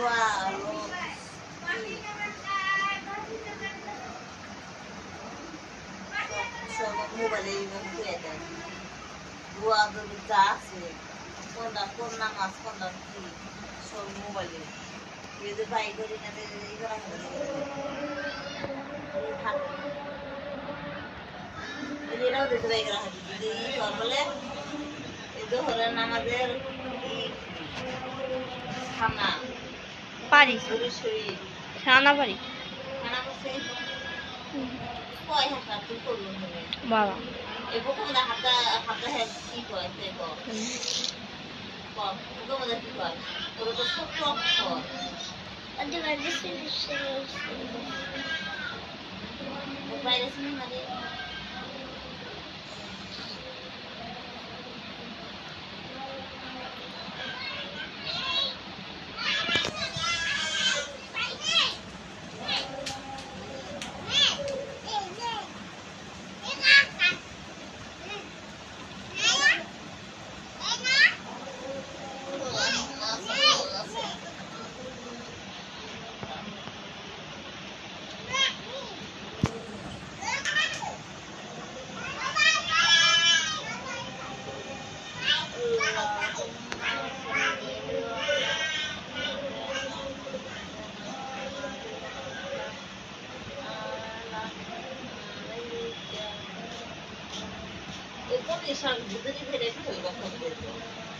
সব মোবাইলে দোয়া যদি যা আছে কোনটা কোন নামাজ কোনটা কি সব মোবাইলে যদি বাই করি না এই করা এরাও দেখতে পাই করা হয় যদি সব বলে এই জোহরের নামাজের খানা পারি সরাসরি খানা পারি খানা করছে কয় হাঁটা তুই করলো বাবা এরকম মধ্যে হাঁটা হাঁটা হ্যাঁ কি কয় সে কম মধ্যে কি কয় ওরা তো ছোট্ট অক্ষর বাইরে শুনি মানে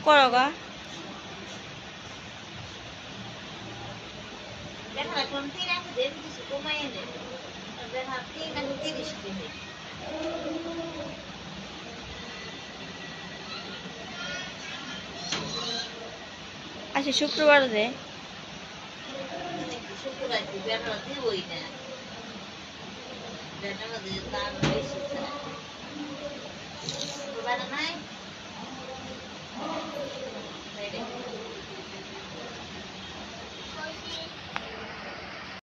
করগা দেখা এখন 3 আছে দেব কিছু কমায় নেই দেখা 3 আছে 30 দিনে আচ্ছা শুক্রবার দে শুক্রবার দিবেন না দিবই না দেখা না